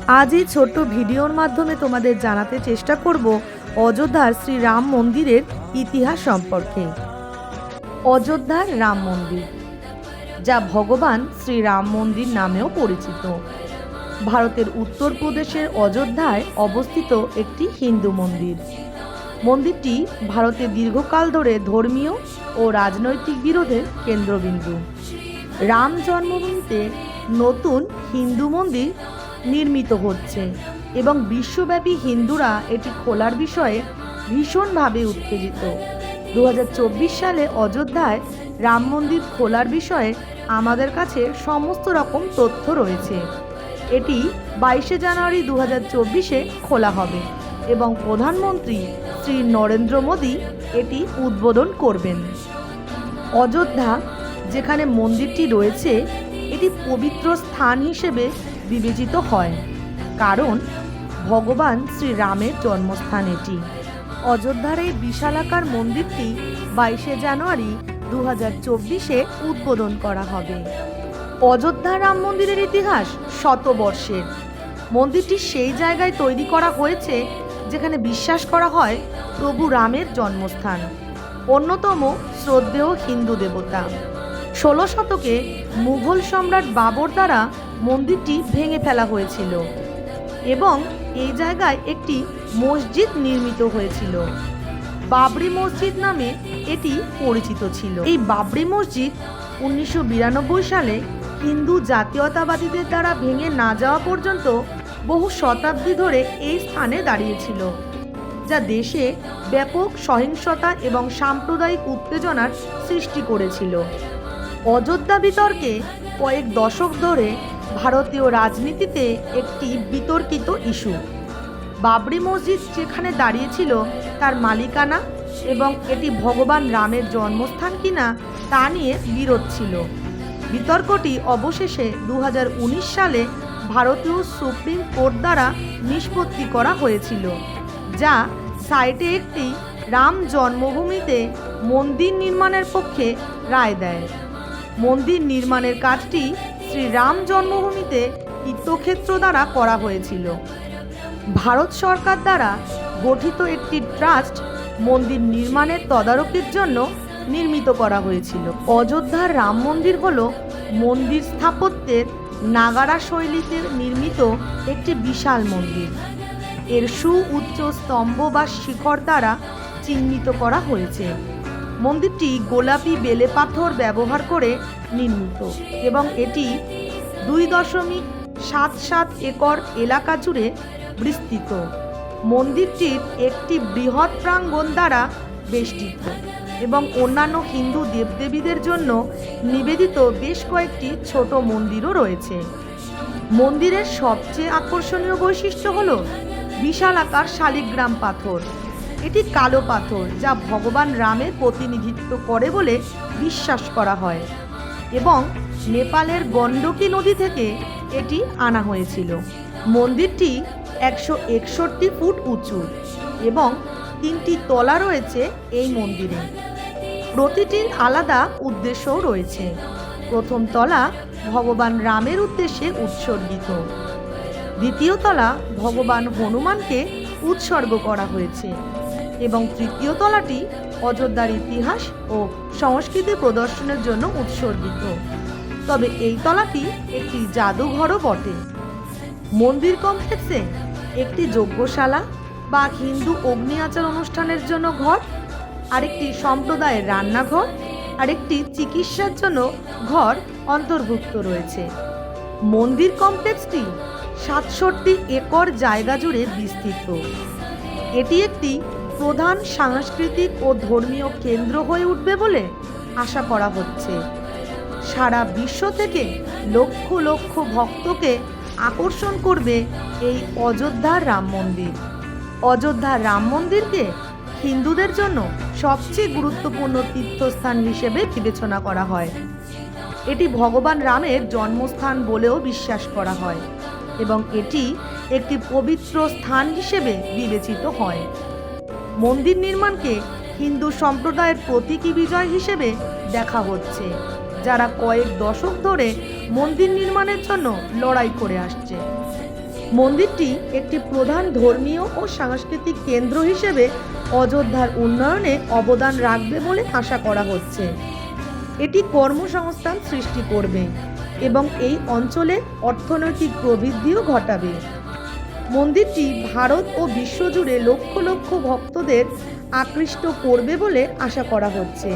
আজ এই ছোট্ট ভিডিওর মাধ্যমে তোমাদের জানাতে চেষ্টা করব অযোধ্যার শ্রী রাম মন্দিরের ইতিহাস সম্পর্কে। অযোধ্যার রাম মন্দির, যা ভগবান শ্রী রাম মন্দির নামেও পরিচিত, ভারতের উত্তরপ্রদেশের অযোধ্যায় অবস্থিত একটি হিন্দু মন্দির। মন্দিরটি ভারতে দীর্ঘকাল ধরে ধর্মীয় ও রাজনৈতিক বিরোধের কেন্দ্রবিন্দু। রাম জন্মভূমিতে নতুন হিন্দু মন্দির নির্মিত হচ্ছে এবং বিশ্বব্যাপী হিন্দুরা এটি খোলার বিষয়ে ভীষণভাবে উত্তেজিত। 2024 সালে অযোধ্যায় রাম মন্দির খোলার বিষয়ে আমাদের কাছে সমস্ত রকম তথ্য রয়েছে। এটি 22 জানুয়ারি 2024-এ খোলা হবে এবং প্রধানমন্ত্রী শ্রী নরেন্দ্র মোদী এটি উদ্বোধন করবেন। অযোধ্যা, যেখানে মন্দিরটি রয়েছে, এটি পবিত্র স্থান হিসেবে বিবেচিত হয়, কারণ ভগবান শ্রী রামের জন্মস্থান এটি। অযোধ্যার এই বিশালাকার মন্দিরটি 22 জানুয়ারি 2024-এ উদ্বোধন করা হবে। অযোধ্যা রাম মন্দিরের ইতিহাস শতবর্ষের। মন্দিরটি সেই জায়গায় তৈরি করা হয়েছে যেখানে বিশ্বাস করা হয় প্রভু রামের জন্মস্থান, অন্যতম শ্রদ্ধেয় হিন্দু দেবতা। 16 শতকে মুঘল সম্রাট বাবর দ্বারা মন্দিরটি ভেঙে ফেলা হয়েছিল এবং এই জায়গায় একটি মসজিদ নির্মিত হয়েছিল। বাবরি মসজিদ নামে এটি পরিচিত ছিল। এই বাবরি মসজিদ 1992 সালে হিন্দু জাতীয়তাবাদীদের দ্বারা ভেঙে না যাওয়া পর্যন্ত বহু শতাব্দী ধরে এই স্থানে দাঁড়িয়েছিল, যা দেশে ব্যাপক সহিংসতা এবং সাম্প্রদায়িক উত্তেজনার সৃষ্টি করেছিল। অযোধ্যা বিতর্কে কয়েক দশক ধরে ভারতীয় রাজনীতিতে একটি বিতর্কিত ইস্যু। বাবরি মসজিদ যেখানে দাঁড়িয়েছিল তার মালিকানা এবং এটি ভগবান রামের জন্মস্থান কিনা তা নিয়ে বিরোধ ছিল। বিতর্কটি অবশেষে 2019 সালে ভারতীয় সুপ্রিম কোর্ট দ্বারা নিষ্পত্তি করা হয়েছিল, যা সাইটে একটি রাম জন্মভূমিতে মন্দির নির্মাণের পক্ষে রায় দেয়। মন্দির নির্মাণের কাজটি শ্রী রাম জন্মভূমিতে তীর্থক্ষেত্র দ্বারা করা হয়েছিল। ভারত সরকার দ্বারা গঠিত একটি ট্রাস্ট মন্দির নির্মাণের তদারকির জন্য নির্মিত করা হয়েছিল। অযোধ্যার রাম মন্দির হল মন্দির স্থাপত্যের নাগারা শৈলীতে নির্মিত একটি বিশাল মন্দির। এর সুউচ্চ স্তম্ভ বা শিখর দ্বারা চিহ্নিত করা হয়েছে। মন্দিরটি গোলাপি বেলে পাথর ব্যবহার করে নির্মিত এবং এটি 2.77 একর এলাকা জুড়ে বিস্তৃত। মন্দিরটির একটি বৃহৎ প্রাঙ্গণ দ্বারা বেষ্টিত এবং অন্যান্য হিন্দু দেবদেবীদের জন্য নিবেদিত বেশ কয়েকটি ছোট মন্দিরও রয়েছে। মন্দিরের সবচেয়ে আকর্ষণীয় বৈশিষ্ট্য হল বিশালাকার শালিগ্রাম পাথর। এটি কালো পাথর যা ভগবান রামের প্রতিনিধিত্ব করে বলে বিশ্বাস করা হয় এবং নেপালের গণ্ডকী নদী থেকে এটি আনা হয়েছিল। মন্দিরটি 161 ফুট উঁচু এবং 3টি তলা রয়েছে এই মন্দিরে। প্রতিটির আলাদা উদ্দেশ্যও রয়েছে। প্রথম তলা ভগবান রামের উদ্দেশ্যে উৎসর্গিত, দ্বিতীয় তলা ভগবান হনুমানকে উৎসর্গ করা হয়েছে এবং তৃতীয় তলাটি অযোধ্যার ইতিহাস ও সংস্কৃতি প্রদর্শনের জন্য উৎসর্গিত। তবে এই তলাটি একটি জাদুঘরও বটে। মন্দির কমপ্লেক্সে একটি যজ্ঞশালা বা হিন্দু অগ্নি আচার অনুষ্ঠানের জন্য ঘর, আরেকটি সম্প্রদায়ের রান্নাঘর, আরেকটি চিকিৎসার জন্য ঘর অন্তর্ভুক্ত রয়েছে। মন্দির কমপ্লেক্সটি 67 একর জায়গা জুড়ে বিস্তৃত। এটি একটি প্রধান সাংস্কৃতিক ও ধর্মীয় কেন্দ্র হয়ে উঠবে বলে আশা করা হচ্ছে। সারা বিশ্ব থেকে লক্ষ লক্ষ ভক্তকে আকর্ষণ করবে এই অযোধ্যার রাম মন্দির। অযোধ্যার রাম মন্দিরকে হিন্দুদের জন্য সবচেয়ে গুরুত্বপূর্ণ তীর্থস্থান হিসেবে বিবেচনা করা হয়। এটি ভগবান রামের জন্মস্থান বলেও বিশ্বাস করা হয় এবং এটি একটি পবিত্র স্থান হিসেবে বিবেচিত হয়। মন্দির নির্মাণকে হিন্দু সম্প্রদায়ের প্রতীকী বিজয় হিসেবে দেখা হচ্ছে, যারা কয়েক দশক ধরে মন্দির নির্মাণের জন্য লড়াই করে আসছে। মন্দিরটি একটি প্রধান ধর্মীয় ও সাংস্কৃতিক কেন্দ্র হিসেবে অযোধ্যার উন্নয়নে অবদান রাখবে বলে আশা করা হচ্ছে। এটি কর্মসংস্থান সৃষ্টি করবে এবং এই অঞ্চলে অর্থনৈতিক প্রবৃদ্ধিও ঘটাবে। মন্দিরটি ভারত ও বিশ্বজুড়ে লক্ষ লক্ষ ভক্তদের আকৃষ্ট করবে বলে আশা করা হচ্ছে।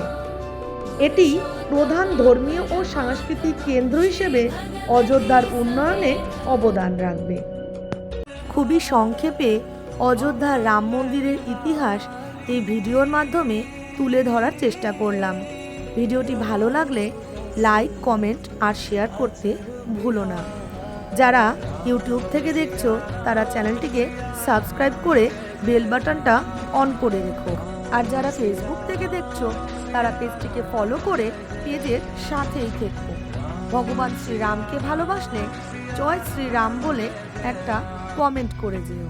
এটি প্রধান ধর্মীয় ও সাংস্কৃতিক কেন্দ্র হিসেবে অযোধ্যার উন্নয়নে অবদান রাখবে। খুবই সংক্ষেপে অযোধ্যার রাম মন্দিরের ইতিহাস এই ভিডিওর মাধ্যমে তুলে ধরার চেষ্টা করলাম। ভিডিওটি ভালো লাগলে লাইক, কমেন্ট আর শেয়ার করতে ভুলো না। যারা ইউটিউব থেকে দেখছো তারা চ্যানেলটিকে সাবস্ক্রাইব করে বেল বাটনটা অন করে রেখো। আর যারা ফেসবুক থেকে দেখছো তারা পেজটিকে ফলো করে পেজের সাথেই থেকো। ভগবান শ্রীরামকে ভালোবাসলে জয় শ্রীরাম বলে একটা কমেন্ট করে যেও।